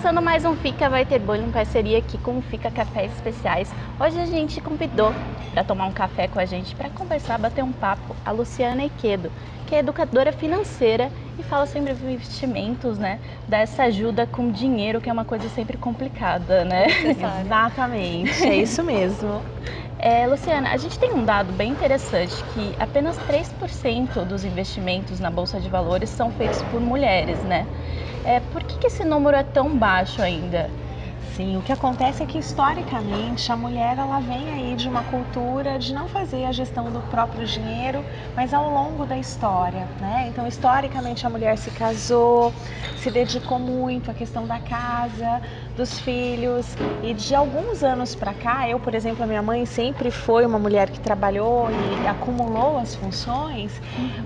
começando mais um Fica Vai Ter Bolha em parceria aqui com o Fica Cafés Especiais. Hoje a gente convidou para tomar um café com a gente, para conversar, bater um papo, a Luciana Equedo, que é educadora financeira e fala sobre investimentos, né? Dá essa ajuda com dinheiro, que é uma coisa sempre complicada, né? Exatamente, é isso mesmo. Luciana, a gente tem um dado bem interessante, que apenas 3% dos investimentos na Bolsa de Valores são feitos por mulheres, né? Por que esse número é tão baixo ainda? Sim, o que acontece é que historicamente a mulher ela vem aí de uma cultura de não fazer a gestão do próprio dinheiro, mas ao longo da história, né? Então, historicamente a mulher se casou, se dedicou muito à questão da casa, dos filhos, e de alguns anos para cá, eu, por exemplo, a minha mãe sempre foi uma mulher que trabalhou e acumulou as funções.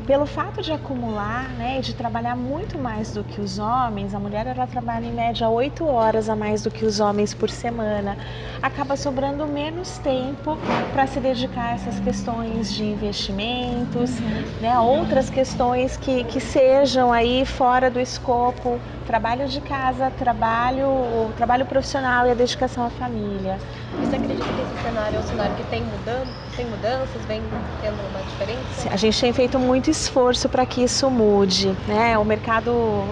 Pelo fato de acumular, né, e de trabalhar muito mais do que os homens, a mulher ela trabalha em média 8 horas a mais do que os homens por semana, acaba sobrando menos tempo para se dedicar a essas questões de investimentos, né, outras questões que sejam aí fora do escopo, trabalho de casa, trabalho profissional e a dedicação à família. Você acredita que esse cenário é um cenário que tem mudanças, vem tendo uma diferença? A gente tem feito muito esforço para que isso mude, né? O mercado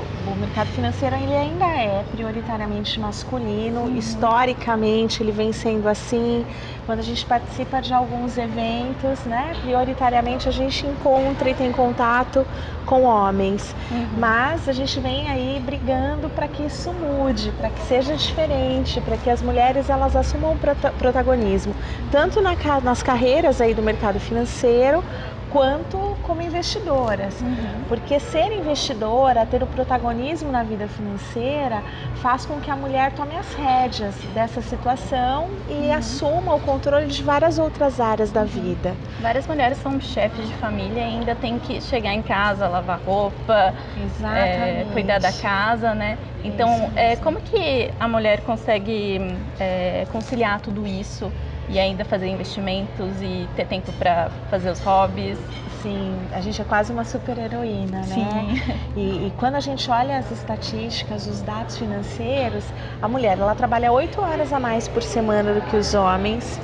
financeiro ele ainda é prioritariamente masculino, historicamente ele vem sendo assim. Quando a gente participa de alguns eventos, né, prioritariamente a gente encontra e tem contato com homens, mas a gente vem aí brigando para que isso mude, para que seja diferente, para que as mulheres elas assumam protagonismo, tanto nas carreiras aí do mercado financeiro, quanto como investidoras, porque ser investidora, ter o protagonismo na vida financeira, faz com que a mulher tome as rédeas dessa situação e assuma o controle de várias outras áreas da vida. Várias mulheres são chefes de família e ainda tem que chegar em casa, lavar roupa, cuidar da casa, né? Então, como que a mulher consegue conciliar tudo isso e ainda fazer investimentos e ter tempo para fazer os hobbies? Sim, a gente é quase uma super heroína, né? Sim. E quando a gente olha as estatísticas, os dados financeiros, a mulher ela trabalha 8 horas a mais por semana do que os homens.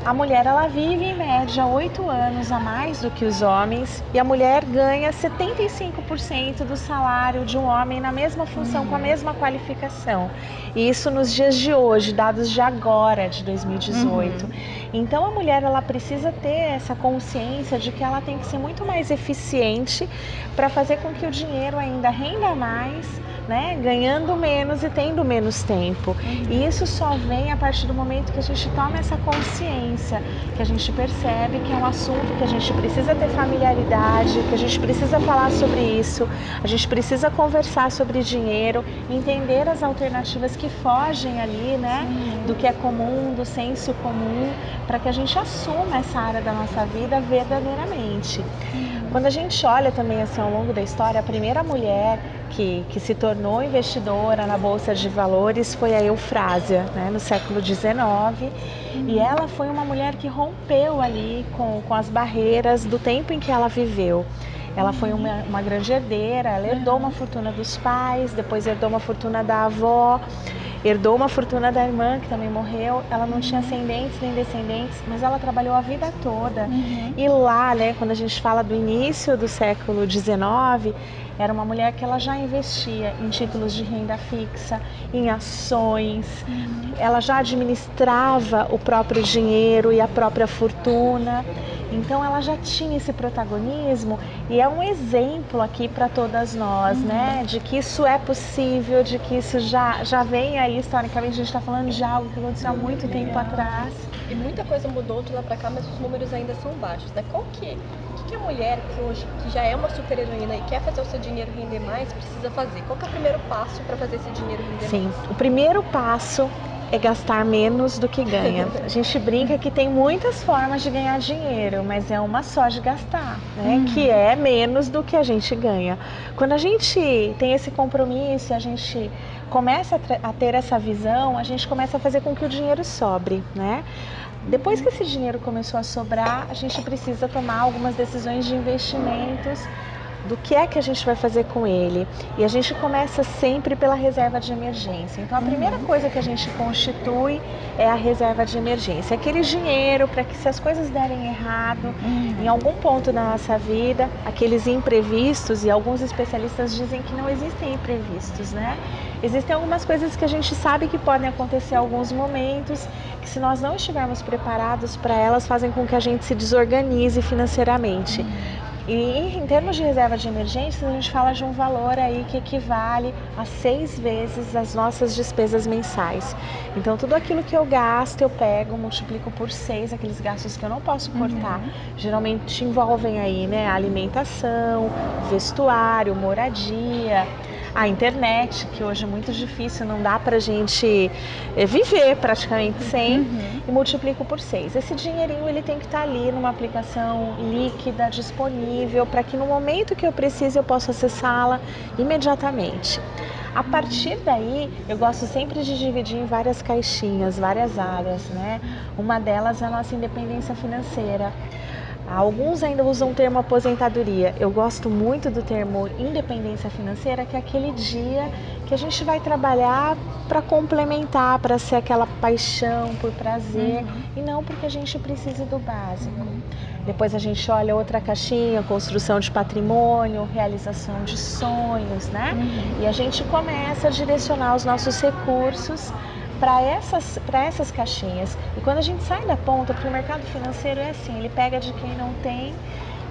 A mulher ela vive em média 8 anos a mais do que os homens e a mulher ganha 75% do salário de um homem na mesma função, com a mesma qualificação. E isso nos dias de hoje, dados de agora, de 2018. Então a mulher ela precisa ter essa consciência de que ela tem que ser muito mais eficiente para fazer com que o dinheiro ainda renda mais, né, ganhando menos e tendo menos tempo. E isso só vem a partir do momento que a gente toma essa consciência, que a gente percebe que é um assunto que a gente precisa ter familiaridade, que a gente precisa falar sobre isso, a gente precisa conversar sobre dinheiro, entender as alternativas que fogem ali, né, do que é comum, do senso comum, para que a gente assuma essa área da nossa vida verdadeiramente. Quando a gente olha também assim ao longo da história, a primeira mulher que se tornou investidora na Bolsa de Valores foi a Eufrásia, né, no século XIX. E ela foi uma mulher que rompeu ali com as barreiras do tempo em que ela viveu. Ela foi uma grande herdeira, ela herdou uma fortuna dos pais, depois herdou uma fortuna da avó, herdou uma fortuna da irmã, que também morreu. Ela não tinha ascendentes nem descendentes, mas ela trabalhou a vida toda. E lá, né, quando a gente fala do início do século XIX, era uma mulher que ela já investia em títulos de renda fixa, em ações, ela já administrava o próprio dinheiro e a própria fortuna. Então ela já tinha esse protagonismo e é um exemplo aqui para todas nós, né? De que isso é possível, de que isso já vem aí historicamente, a gente está falando de algo que aconteceu há muito tempo atrás. E muita coisa mudou de lá para cá, mas os números ainda são baixos, né? O que a mulher que hoje, que já é uma super heroína e quer fazer o seu dinheiro render mais, precisa fazer? Qual que é o primeiro passo para fazer esse dinheiro render mais? Sim, o primeiro passo é gastar menos do que ganha. A gente brinca que tem muitas formas de ganhar dinheiro, mas é uma só de gastar, né? Que é menos do que a gente ganha. Quando a gente tem esse compromisso, a gente começa a ter essa visão, a gente começa a fazer com que o dinheiro sobre, né? Depois que esse dinheiro começou a sobrar, a gente precisa tomar algumas decisões de investimentos do que é que a gente vai fazer com ele. E a gente começa sempre pela reserva de emergência. Então a primeira coisa que a gente constitui é a reserva de emergência. Aquele dinheiro para que, se as coisas derem errado em algum ponto da nossa vida, aqueles imprevistos, e alguns especialistas dizem que não existem imprevistos, né? Existem algumas coisas que a gente sabe que podem acontecer em alguns momentos, que se nós não estivermos preparados para elas, fazem com que a gente se desorganize financeiramente. E em termos de reserva de emergência, a gente fala de um valor aí que equivale a 6 vezes as nossas despesas mensais. Então tudo aquilo que eu gasto, eu pego, multiplico por 6, aqueles gastos que eu não posso cortar. Geralmente envolvem aí, né, alimentação, vestuário, moradia, a internet, que hoje é muito difícil, não dá pra gente viver praticamente sem, e multiplico por 6. Esse dinheirinho ele tem que estar ali numa aplicação líquida, disponível, para que no momento que eu precise eu possa acessá-la imediatamente. A partir daí, eu gosto sempre de dividir em várias caixinhas, várias áreas, né? Uma delas é a nossa independência financeira. Alguns ainda usam o termo aposentadoria. Eu gosto muito do termo independência financeira, que é aquele dia que a gente vai trabalhar para complementar, para ser aquela paixão por prazer, e não porque a gente precisa do básico. Depois a gente olha outra caixinha, construção de patrimônio, realização de sonhos, né? E a gente começa a direcionar os nossos recursos para essas caixinhas. E quando a gente sai da ponta, porque o mercado financeiro é assim, ele pega de quem não tem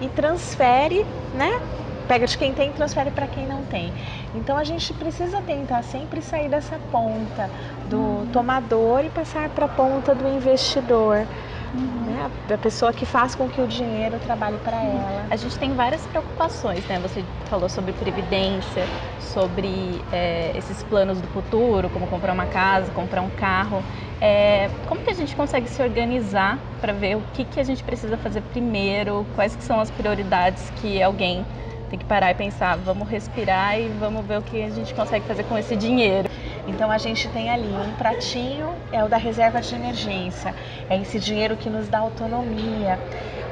e transfere, né? Pega de quem tem e transfere para quem não tem. Então a gente precisa tentar sempre sair dessa ponta do tomador e passar para a ponta do investidor. Né? A pessoa que faz com que o dinheiro trabalhe para ela. A gente tem várias preocupações, né? Você falou sobre previdência, sobre esses planos do futuro, como comprar uma casa, comprar um carro. Como que a gente consegue se organizar para ver o que a gente precisa fazer primeiro, quais que são as prioridades que alguém tem que parar e pensar, vamos respirar e vamos ver o que a gente consegue fazer com esse dinheiro. Então a gente tem ali um pratinho, é o da reserva de emergência, é esse dinheiro que nos dá autonomia.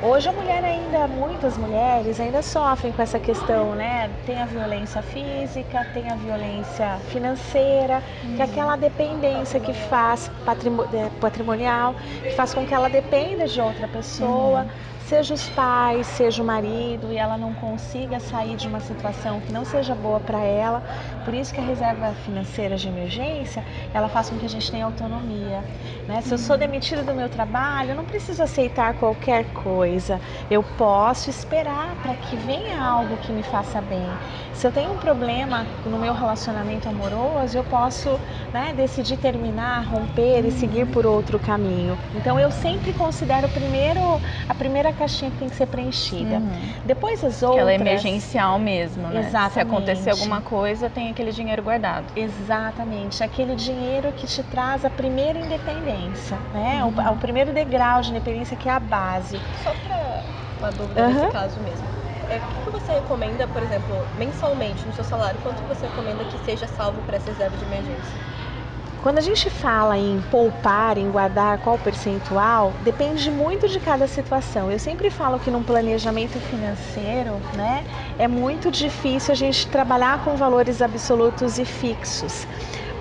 Hoje a mulher ainda, muitas mulheres ainda sofrem com essa questão, né? Tem a violência física, tem a violência financeira, que é aquela dependência que faz patrimonial, que faz com que ela dependa de outra pessoa, seja os pais, seja o marido, e ela não consiga sair de uma situação que não seja boa para ela. Por isso que a reserva financeira de emergência, ela faz com que a gente tenha autonomia, né? Se eu sou demitida do meu trabalho, eu não preciso aceitar qualquer coisa. Eu posso esperar para que venha algo que me faça bem. Se eu tenho um problema no meu relacionamento amoroso, eu posso, né, decidir terminar, romper e seguir por outro caminho. Então eu sempre considero a primeira caixinha que tem que ser preenchida. Depois as outras... Aquela emergencial mesmo, né? Exatamente. Se acontecer alguma coisa, tem aquele dinheiro guardado. Exatamente. Aquele dinheiro que te traz a primeira independência, né? O primeiro degrau de independência, que é a base. Só para uma dúvida nesse caso mesmo. O que você recomenda, por exemplo, mensalmente no seu salário? Quanto você recomenda que seja salvo para essa reserva de emergência? Quando a gente fala em poupar, em guardar qual percentual, depende muito de cada situação. Eu sempre falo que num planejamento financeiro, né, é muito difícil a gente trabalhar com valores absolutos e fixos.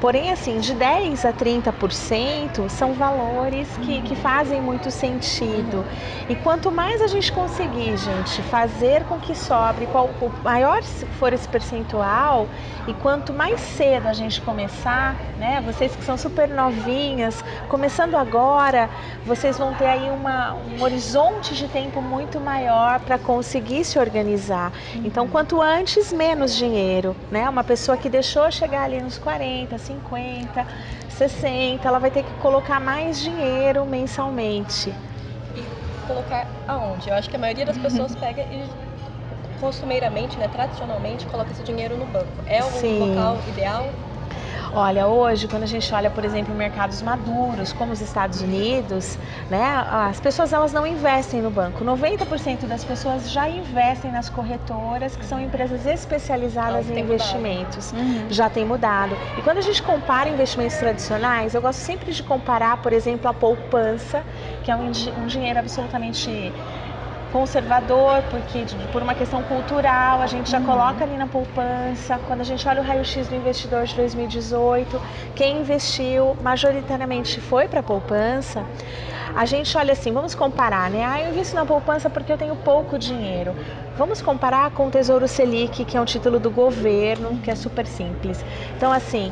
Porém, assim, de 10% a 30% são valores que fazem muito sentido. E quanto mais a gente conseguir, gente, fazer com que sobre, o maior for esse percentual, e quanto mais cedo a gente começar, né? Vocês que são super novinhas, começando agora, vocês vão ter aí um horizonte de tempo muito maior para conseguir se organizar. Então, quanto antes, menos dinheiro, né? Uma pessoa que deixou chegar ali nos 40, 50, 60, ela vai ter que colocar mais dinheiro mensalmente. E colocar aonde? Eu acho que a maioria das pessoas pega e costumeiramente, né, tradicionalmente, coloca esse dinheiro no banco. É o local ideal? Olha, hoje, quando a gente olha, por exemplo, mercados maduros, como os Estados Unidos, né, as pessoas elas não investem no banco. 90% das pessoas já investem nas corretoras, que são empresas especializadas em investimentos. Já tem mudado. E quando a gente compara investimentos tradicionais, eu gosto sempre de comparar, por exemplo, a poupança, que é um dinheiro absolutamente conservador, porque por uma questão cultural a gente já coloca ali na poupança. Quando a gente olha o raio-x do investidor de 2018, quem investiu majoritariamente foi para a poupança. A gente olha assim, vamos comparar, né? Eu invisto na poupança porque eu tenho pouco dinheiro. Vamos comparar com o Tesouro Selic, que é um título do governo, que é super simples. Então, assim,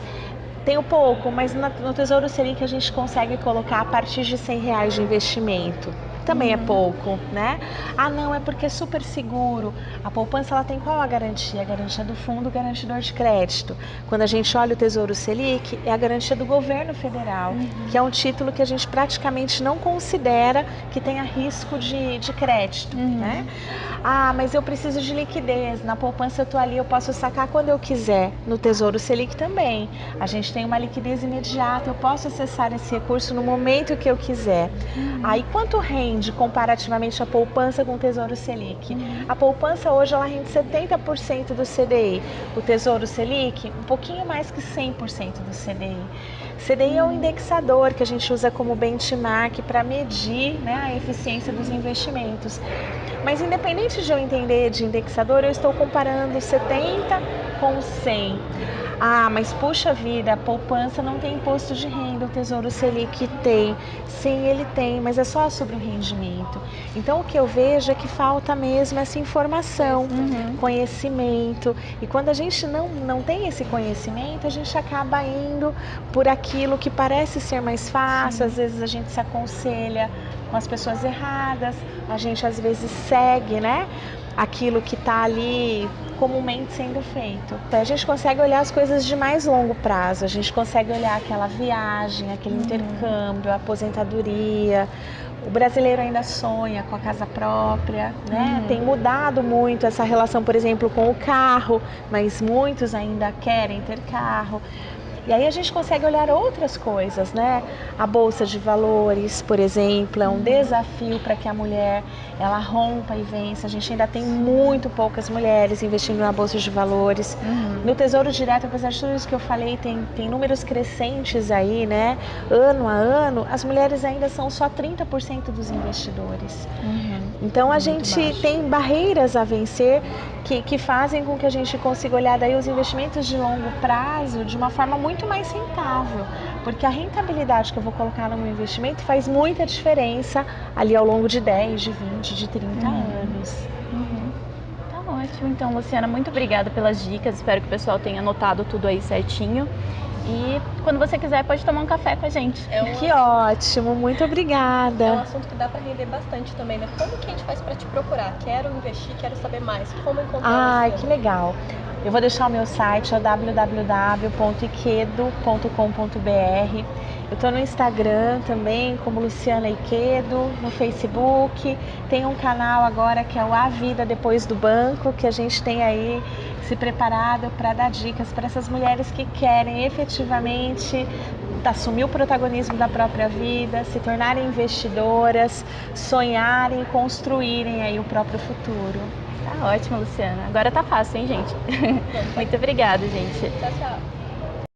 tenho pouco, mas no Tesouro Selic a gente consegue colocar a partir de R$ 100 de investimento. Também é pouco, né? Ah, não, é porque é super seguro. A poupança, ela tem qual a garantia? A garantia do Fundo Garantidor de Crédito. Quando a gente olha o Tesouro Selic, é a garantia do governo federal, que é um título que a gente praticamente não considera que tenha risco de crédito, né? Ah, mas eu preciso de liquidez. Na poupança eu tô ali, eu posso sacar quando eu quiser. No Tesouro Selic também. A gente tem uma liquidez imediata, eu posso acessar esse recurso no momento que eu quiser. Aí, quanto rende comparativamente a poupança com o Tesouro Selic? A poupança hoje ela rende 70% do CDI. O Tesouro Selic, um pouquinho mais que 100% do CDI. CDI é um indexador que a gente usa como benchmark para medir, né, a eficiência dos investimentos. Mas independente de eu entender de indexador, eu estou comparando 70 com 100. Ah, mas puxa vida, a poupança não tem imposto de renda, o Tesouro Selic tem. Sim, ele tem, mas é só sobre o rendimento. Então, o que eu vejo é que falta mesmo essa informação, conhecimento. E quando a gente não tem esse conhecimento, a gente acaba indo por aquilo que parece ser mais fácil. Às vezes a gente se aconselha com as pessoas erradas, a gente às vezes segue, né, aquilo que está ali comumente sendo feito. Então, a gente consegue olhar as coisas de mais longo prazo, a gente consegue olhar aquela viagem, aquele intercâmbio, a aposentadoria. O brasileiro ainda sonha com a casa própria, né? Tem mudado muito essa relação, por exemplo, com o carro, mas muitos ainda querem ter carro. E aí a gente consegue olhar outras coisas, né? A bolsa de valores, por exemplo, é um desafio para que a mulher ela rompa e vença. A gente ainda tem muito poucas mulheres investindo na bolsa de valores. No Tesouro Direto, apesar de tudo isso que eu falei, tem números crescentes aí, né? Ano a ano, as mulheres ainda são só 30% dos investidores. Então a gente tem barreiras a vencer que fazem com que a gente consiga olhar daí os investimentos de longo prazo de uma forma muito mais rentável, porque a rentabilidade que eu vou colocar no meu investimento faz muita diferença ali ao longo de 10, de 20, de 30 anos. Tá ótimo. Então, Luciana, muito obrigada pelas dicas. Espero que o pessoal tenha anotado tudo aí certinho. E quando você quiser, pode tomar um café com a gente. Que ótimo, muito obrigada. É um assunto que dá para render bastante também, né? Como que a gente faz para te procurar? Quero investir, quero saber mais. Como encontrar você? Ai, que legal. Eu vou deixar o meu site, é www.iquedo.com.br. Eu estou no Instagram também, como Luciana Iquedo, no Facebook. Tem um canal agora que é o A Vida Depois do Banco, que a gente tem aí se preparado para dar dicas para essas mulheres que querem efetivamente assumir o protagonismo da própria vida, se tornarem investidoras, sonharem, construírem aí o próprio futuro. Tá ótimo, Luciana. Agora tá fácil, hein, gente? Muito obrigada, gente. Tchau, tchau.